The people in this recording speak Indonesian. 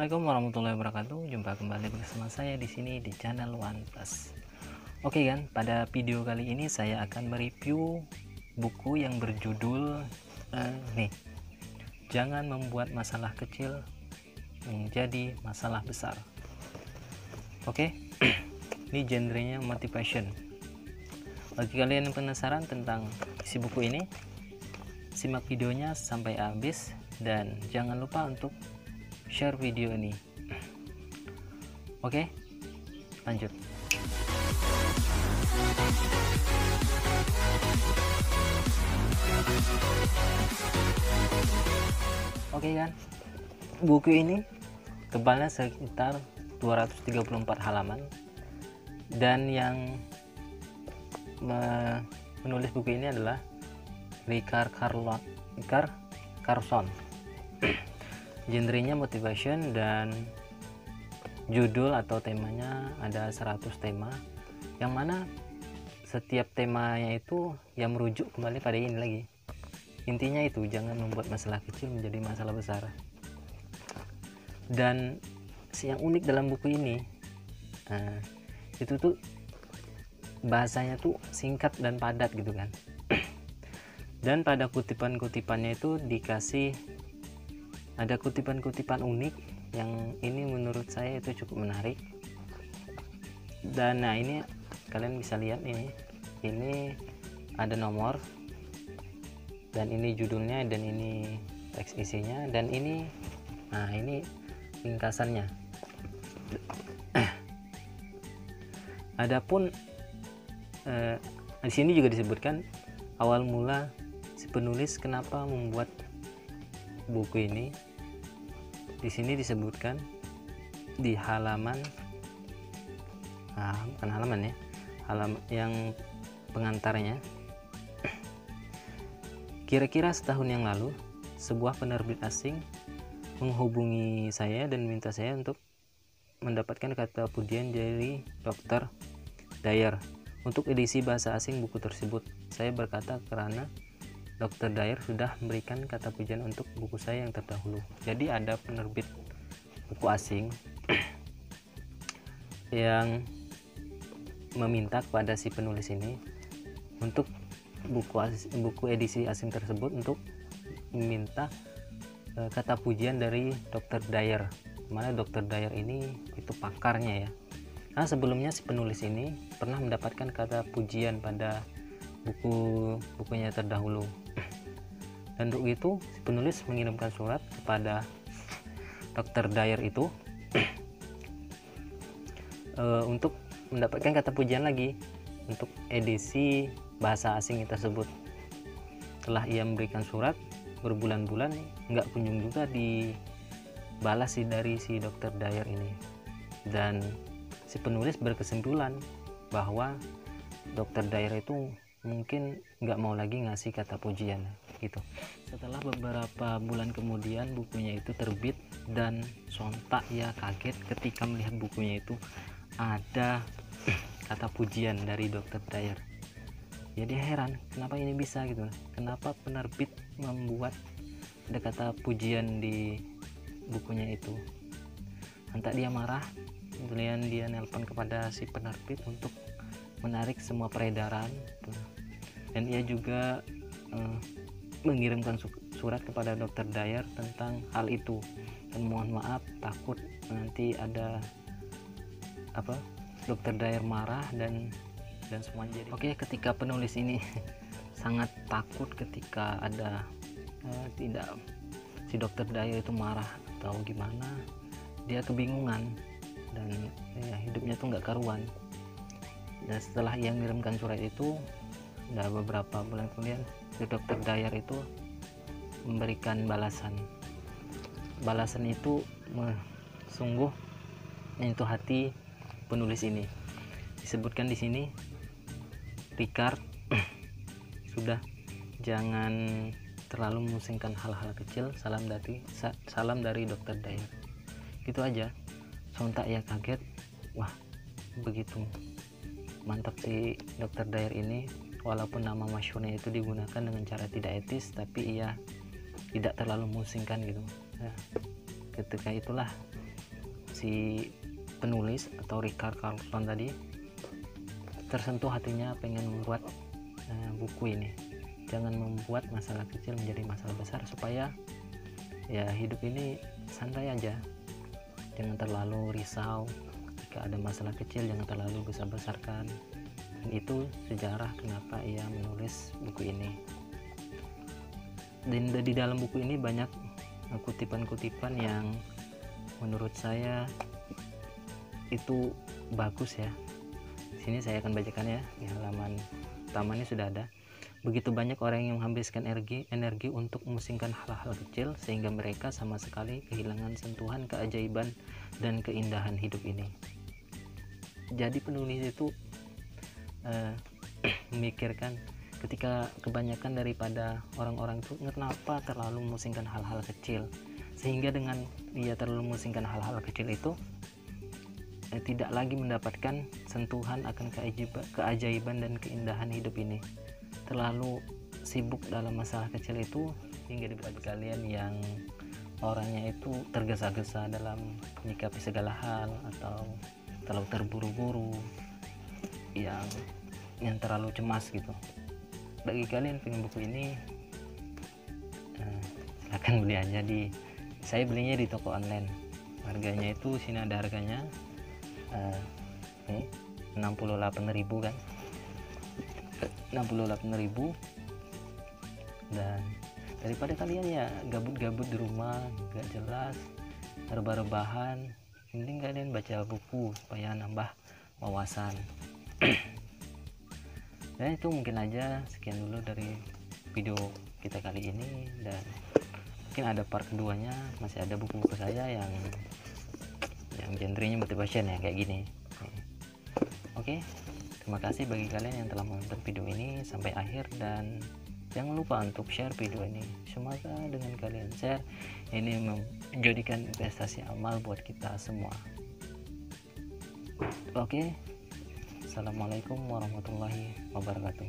Assalamualaikum warahmatullahi wabarakatuh. Jumpa kembali bersama saya di sini di channel One Plus. Oke kan, pada video kali ini saya akan mereview buku yang berjudul nih, Jangan Membuat Masalah Kecil Menjadi Masalah Besar. Oke, ini genrenya motivation. Bagi kalian yang penasaran tentang isi buku ini, simak videonya sampai habis dan jangan lupa untuk share video ini. Oke, lanjut. Oke kan, buku ini tebalnya sekitar 234 halaman, dan yang menulis buku ini adalah Richard Carson. Genrenya motivation dan judul atau temanya ada 100 tema, yang mana setiap temanya itu yang merujuk kembali pada ini lagi. Intinya itu, jangan membuat masalah kecil menjadi masalah besar. Dan yang unik dalam buku ini itu tuh bahasanya tuh singkat dan padat gitu kan. Dan pada kutipan-kutipannya itu dikasih ada kutipan-kutipan unik yang ini menurut saya itu cukup menarik. Dan nah, ini kalian bisa lihat ini ada nomor, dan ini judulnya, dan ini teks isinya, dan ini ini ringkasannya. Adapun di sini juga disebutkan awal mula si penulis kenapa membuat buku ini. Di sini disebutkan di halaman bukan halaman ya, halaman yang pengantarnya. Kira-kira setahun yang lalu, sebuah penerbit asing menghubungi saya dan minta saya untuk mendapatkan kata pujian dari Dr. Dyer untuk edisi bahasa asing buku tersebut. Saya berkata karena Dr. Dyer sudah memberikan kata pujian untuk buku saya yang terdahulu. Jadi ada penerbit buku asing yang meminta kepada si penulis ini untuk buku edisi asing tersebut untuk meminta kata pujian dari Dr. Dyer. Mana Dr. Dyer ini itu pakarnya ya. Nah, sebelumnya si penulis ini pernah mendapatkan kata pujian pada bukunya terdahulu. Dan untuk itu si penulis mengirimkan surat kepada Dr. Dyer itu untuk mendapatkan kata pujian lagi untuk edisi bahasa asing tersebut. Setelah ia memberikan surat berbulan-bulan, nggak kunjung juga dibalas dari si Dr. Dyer ini. Dan si penulis berkesimpulan bahwa Dr. Dyer itu mungkin nggak mau lagi ngasih kata pujian gitu. Setelah beberapa bulan kemudian bukunya itu terbit, dan sontak ia kaget ketika melihat bukunya itu ada kata pujian dari Dr. Dyer. Jadi heran kenapa ini bisa gitu, kenapa penerbit membuat ada kata pujian di bukunya itu. Entah dia marah, kemudian dia nelpon kepada si penerbit untuk menarik semua peredaran, dan ia juga mengirimkan surat kepada Dr. Dyer tentang hal itu, dan mohon maaf takut nanti ada Dr. Dyer marah dan semuanya. Oke, ketika penulis ini sangat takut ketika ada tidak si Dr. Dyer itu marah atau gimana, dia kebingungan dan ya, hidupnya tuh nggak karuan. Dan setelah ia mengirimkan surat itu, udah beberapa bulan kemudian si Dr. Dyer itu memberikan balasan itu sungguh menyentuh hati penulis ini. Disebutkan di sini, Richard, sudah jangan terlalu memusingkan hal-hal kecil, salam dari Dr. Dyer. Gitu aja. Sontak ia kaget, wah begitu mantap si Dr. Dyer ini. Walaupun nama masyhurnya itu digunakan dengan cara tidak etis, tapi ia tidak terlalu memusingkan gitu. Nah, ketika itulah si penulis atau Richard Carlson tadi tersentuh hatinya pengen membuat buku ini. Jangan membuat masalah kecil menjadi masalah besar, supaya ya hidup ini santai aja. Jangan terlalu risau jika ada masalah kecil, jangan terlalu besar-besarkan. Dan itu sejarah kenapa ia menulis buku ini. Dan di dalam buku ini banyak kutipan-kutipan yang menurut saya itu bagus ya. Di sini saya akan bacakan ya, di halaman utamanya sudah ada. Begitu banyak orang yang menghabiskan energi untuk memusingkan hal-hal kecil, sehingga mereka sama sekali kehilangan sentuhan keajaiban dan keindahan hidup ini. Jadi penulis itu memikirkan ketika kebanyakan daripada orang-orang itu kenapa terlalu memusingkan hal-hal kecil, sehingga dengan dia terlalu memusingkan hal-hal kecil itu tidak lagi mendapatkan sentuhan akan keajaiban dan keindahan hidup ini. Terlalu sibuk dalam masalah kecil itu, hingga bagi kalian yang orangnya itu tergesa-gesa dalam menyikapi segala hal, atau terlalu terburu-buru, yang terlalu cemas gitu. Bagi kalian pengen buku ini, silahkan beli aja saya belinya di toko online. Harganya itu sini ada harganya 68.000 kan, 68.000. Dan daripada kalian ya gabut-gabut di rumah gak jelas, rebah-rebahan, mending kalian baca buku supaya nambah wawasan. Dan itu mungkin aja, sekian dulu dari video kita kali ini, dan mungkin ada part keduanya. Masih ada buku-buku saya yang genrenya motivation ya, kayak gini. Oke, terima kasih bagi kalian yang telah menonton video ini sampai akhir, dan jangan lupa untuk share video ini. Semoga dengan kalian share ini menjadikan investasi amal buat kita semua. Oke, assalamualaikum warahmatullahi wabarakatuh.